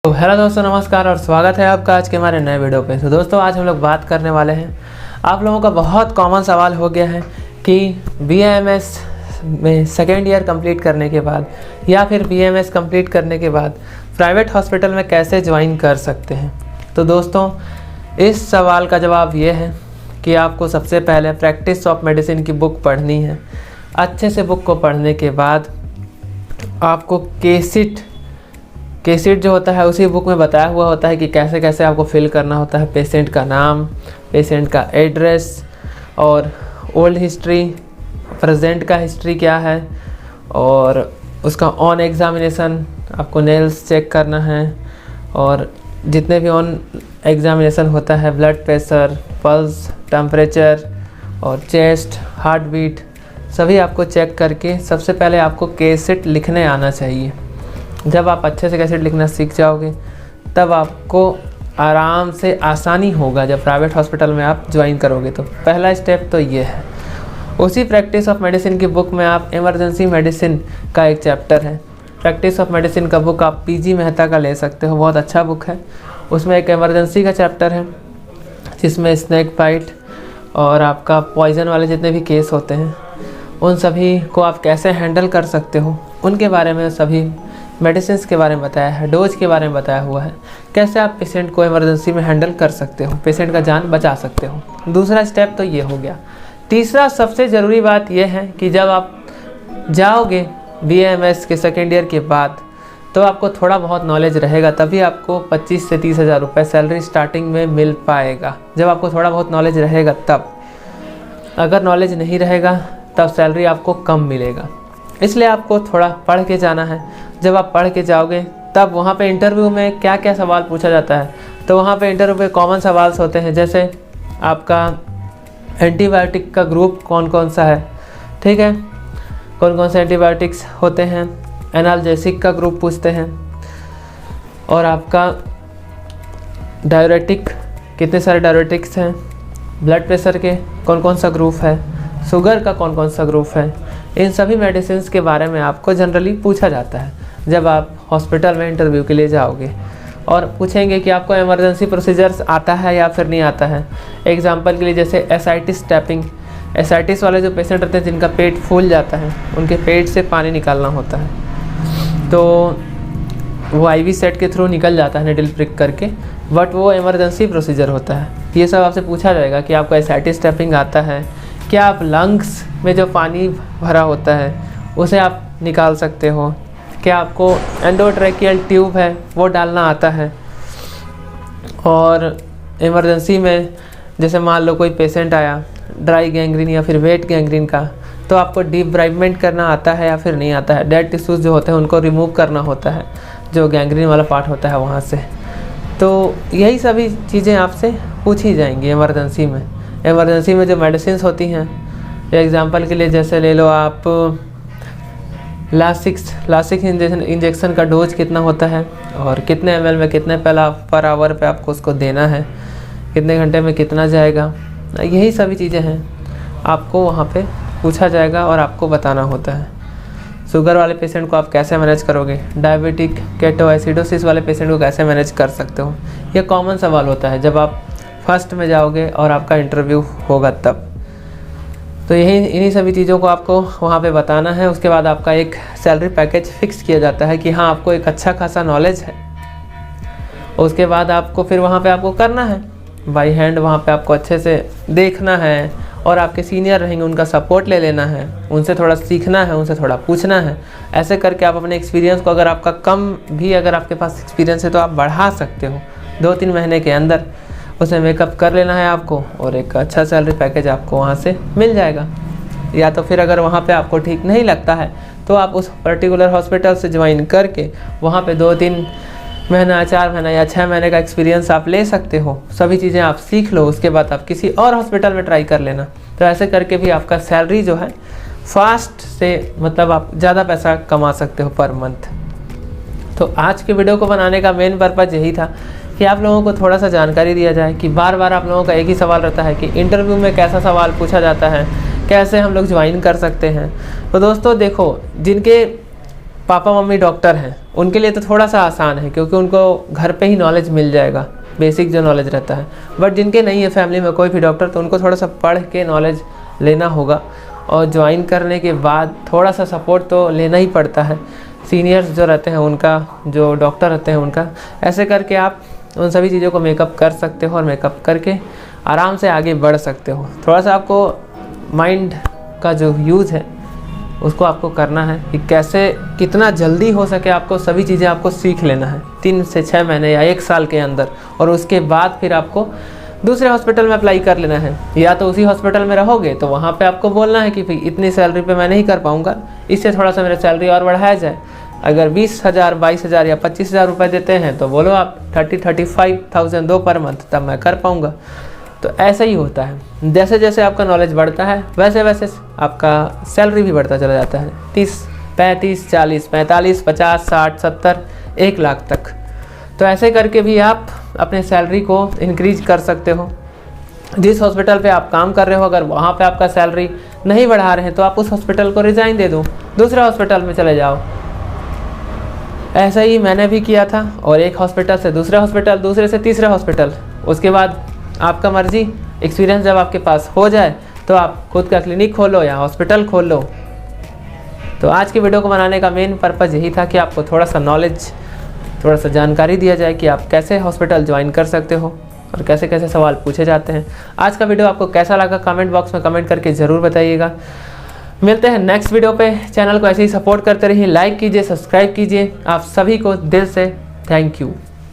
तो हेलो दोस्तों, नमस्कार और स्वागत है आपका आज के हमारे नए वीडियो पे। तो दोस्तों आज हम लोग बात करने वाले हैं, आप लोगों का बहुत कॉमन सवाल हो गया है कि BAMS में सेकेंड ईयर कंप्लीट करने के बाद या फिर BAMS कंप्लीट करने के बाद प्राइवेट हॉस्पिटल में कैसे ज्वाइन कर सकते हैं। तो दोस्तों इस सवाल का जवाब ये है कि आपको सबसे पहले प्रैक्टिस ऑफ मेडिसिन की बुक पढ़नी है। अच्छे से बुक को पढ़ने के बाद आपको केसिट जो होता है उसी बुक में बताया हुआ होता है कि कैसे कैसे आपको फिल करना होता है। पेशेंट का नाम, पेशेंट का एड्रेस और ओल्ड हिस्ट्री, प्रेजेंट का हिस्ट्री क्या है, और उसका ऑन एग्ज़ामिनेशन आपको नेल्स चेक करना है, और जितने भी ऑन एग्ज़ामिनेशन होता है ब्लड प्रेशर, पल्स, टेम्परेचर और चेस्ट, हार्ट बीट सभी आपको चेक करके सबसे पहले आपको केसेट लिखने आना चाहिए। जब आप अच्छे से कैसेट लिखना सीख जाओगे तब आपको आराम से आसानी होगा जब प्राइवेट हॉस्पिटल में आप ज्वाइन करोगे। तो पहला स्टेप तो ये है। उसी प्रैक्टिस ऑफ मेडिसिन की बुक में आप इमरजेंसी मेडिसिन का एक चैप्टर है। प्रैक्टिस ऑफ मेडिसिन का बुक आप PG मेहता का ले सकते हो, बहुत अच्छा बुक है। उसमें एक इमरजेंसी का चैप्टर है जिसमें स्नेक बाइट और आपका पॉइजन वाले जितने भी केस होते हैं उन सभी को आप कैसे हैंडल कर सकते हो उनके बारे में, सभी मेडिसिन के बारे में बताया है, डोज के बारे में बताया हुआ है, कैसे आप पेशेंट को इमरजेंसी में हैंडल कर सकते हो, पेशेंट का जान बचा सकते हो। दूसरा स्टेप तो ये हो गया। तीसरा सबसे ज़रूरी बात यह है कि जब आप जाओगे BAMS के सेकेंड ईयर के बाद तो आपको थोड़ा बहुत नॉलेज रहेगा, तभी आपको 25 से 30 हज़ार रुपये सैलरी स्टार्टिंग में मिल पाएगा। जब आपको थोड़ा बहुत नॉलेज रहेगा तब, अगर नॉलेज नहीं रहेगा तब सैलरी आपको कम मिलेगा। इसलिए आपको थोड़ा पढ़ के जाना है। जब आप पढ़ के जाओगे तब वहाँ पे इंटरव्यू में क्या क्या सवाल पूछा जाता है, तो वहाँ पे इंटरव्यू पे कॉमन सवाल होते हैं, जैसे आपका एंटीबायोटिक का ग्रुप कौन कौन सा है, ठीक है, कौन कौन से एंटीबायोटिक्स होते हैं, एनाल्जेसिक का ग्रुप पूछते हैं, और आपका डायरेटिक कितने सारे डायरेटिक्स हैं, ब्लड प्रेशर के कौन कौन सा ग्रुप है, शुगर का कौन कौन सा ग्रुप है। इन सभी मेडिसिन के बारे में आपको जनरली पूछा जाता है जब आप हॉस्पिटल में इंटरव्यू के लिए जाओगे, और पूछेंगे कि आपको इमरजेंसी प्रोसीजर्स आता है या फिर नहीं आता है। एग्जांपल के लिए जैसे एसाइटिस टैपिंग, एसाइटिस वाले जो पेशेंट रहते हैं जिनका पेट फूल जाता है, उनके पेट से पानी निकालना होता है, तो वो IV सेट के थ्रू निकल जाता है निडल प्रिक करके, बट वो इमरजेंसी प्रोसीजर होता है। ये सब आपसे पूछा जाएगा कि आपको एसाइटिस टैपिंग आता है, क्या आप लंग्स में जो पानी भरा होता है उसे आप निकाल सकते हो, क्या आपको एंडोट्रैकियल ट्यूब है वो डालना आता है, और इमरजेंसी में जैसे मान लो कोई पेशेंट आया ड्राई गैंग्रीन या फिर वेट गैंग्रीन का, तो आपको डिब्राइबमेंट करना आता है या फिर नहीं आता है। डेड टिश्यूज़ जो होते हैं उनको रिमूव करना होता है, जो गैंग्रीन वाला पार्ट होता है वहाँ से। तो यही सभी चीज़ें आपसे पूछी जाएंगी इमरजेंसी में। इमरजेंसी में जो मेडिसिन होती हैं, एग्जांपल के लिए जैसे ले लो आप लासिक इंजेक्शन का डोज कितना होता है और कितने ml में कितने पर आवर पे आपको उसको देना है, कितने घंटे में कितना जाएगा, यही सभी चीज़ें हैं आपको वहाँ पे पूछा जाएगा और आपको बताना होता है। शुगर वाले पेशेंट को आप कैसे मैनेज करोगे, डायबिटिक केटोएसिडोसिस वाले पेशेंट को कैसे मैनेज कर सकते हो, ये कॉमन सवाल होता है जब आप फर्स्ट में जाओगे और आपका इंटरव्यू होगा तब। तो इन्हीं सभी चीज़ों को आपको वहाँ पे बताना है। उसके बाद आपका एक सैलरी पैकेज फिक्स किया जाता है कि हाँ आपको एक अच्छा खासा नॉलेज है। उसके बाद आपको फिर वहाँ पे आपको करना है बाई हैंड, वहाँ पे आपको अच्छे से देखना है, और आपके सीनियर रहेंगे उनका सपोर्ट ले लेना है, उनसे थोड़ा सीखना है, उनसे थोड़ा पूछना है। ऐसे करके आप अपने एक्सपीरियंस को, अगर आपका कम भी अगर आपके पास एक्सपीरियंस है तो आप बढ़ा सकते हो। 2-3 महीने के अंदर उसे मेकअप कर लेना है आपको, और एक अच्छा सैलरी पैकेज आपको वहाँ से मिल जाएगा। या तो फिर अगर वहाँ पे आपको ठीक नहीं लगता है तो आप उस पर्टिकुलर हॉस्पिटल से ज्वाइन करके वहाँ पे 2-3 महीना, 4 महीना या 6 महीने का एक्सपीरियंस आप ले सकते हो। सभी चीज़ें आप सीख लो, उसके बाद आप किसी और हॉस्पिटल में ट्राई कर लेना। तो ऐसे करके भी आपका सैलरी जो है फास्ट से, मतलब आप ज़्यादा पैसा कमा सकते हो पर मंथ। तो आज के वीडियो को बनाने का मेन पर्पज़ यही था कि आप लोगों को थोड़ा सा जानकारी दिया जाए कि बार बार आप लोगों का एक ही सवाल रहता है कि इंटरव्यू में कैसा सवाल पूछा जाता है, कैसे हम लोग ज्वाइन कर सकते हैं। तो दोस्तों देखो, जिनके पापा मम्मी डॉक्टर हैं उनके लिए तो थोड़ा सा आसान है, क्योंकि उनको घर पे ही नॉलेज मिल जाएगा, बेसिक जो नॉलेज रहता है। बट जिनके नहीं है फैमिली में कोई भी डॉक्टर, तो उनको थोड़ा सा पढ़ के नॉलेज लेना होगा, और ज्वाइन करने के बाद थोड़ा सा सपोर्ट तो लेना ही पड़ता है। सीनियर्स जो रहते हैं उनका, जो डॉक्टर रहते हैं उनका, ऐसे करके आप उन सभी चीज़ों को मेकअप कर सकते हो और मेकअप करके आराम से आगे बढ़ सकते हो। थोड़ा सा आपको माइंड का जो यूज़ है उसको आपको करना है कि कैसे कितना जल्दी हो सके आपको सभी चीज़ें आपको सीख लेना है 3 से 6 महीने या 1 साल के अंदर, और उसके बाद फिर आपको दूसरे हॉस्पिटल में अप्लाई कर लेना है। या तो उसी हॉस्पिटल में रहोगे तो वहाँ पे आपको बोलना है कि भाई इतनी सैलरी पे मैं नहीं कर पाऊँगा, इससे थोड़ा सा मेरा सैलरी और बढ़ाया जाए। अगर 20,000, 22,000 या 25,000 रुपये देते हैं तो बोलो आप 35,000 दो पर मंथ, तब मैं कर पाऊँगा। तो ऐसा ही होता है, जैसे जैसे आपका नॉलेज बढ़ता है वैसे वैसे आपका सैलरी भी बढ़ता चला जाता है, 30, 35, 40, 45, 50, 60, 70, 1 लाख तक। तो ऐसे करके भी आप अपने सैलरी को इंक्रीज कर सकते हो। जिस हॉस्पिटल पे आप काम कर रहे हो, अगर वहाँ पे आपका सैलरी नहीं बढ़ा रहे हैं तो आप उस हॉस्पिटल को रिज़ाइन दे दो, दूसरे हॉस्पिटल में चले जाओ। ऐसा ही मैंने भी किया था, और एक हॉस्पिटल से दूसरे हॉस्पिटल, दूसरे से तीसरे हॉस्पिटल, उसके बाद आपका मर्जी। एक्सपीरियंस जब आपके पास हो जाए तो आप खुद का क्लिनिक खोलो या हॉस्पिटल खोल लो। तो आज की वीडियो को बनाने का मेन पर्पज़ यही था कि आपको थोड़ा सा नॉलेज, थोड़ा सा जानकारी दिया जाए कि आप कैसे हॉस्पिटल ज्वाइन कर सकते हो और कैसे कैसे सवाल पूछे जाते हैं। आज का वीडियो आपको कैसा लगा कमेंट बॉक्स में कमेंट करके ज़रूर बताइएगा। मिलते हैं नेक्स्ट वीडियो पे। चैनल को ऐसे ही सपोर्ट करते रहिए, लाइक कीजिए, सब्सक्राइब कीजिए। आप सभी को दिल से थैंक यू।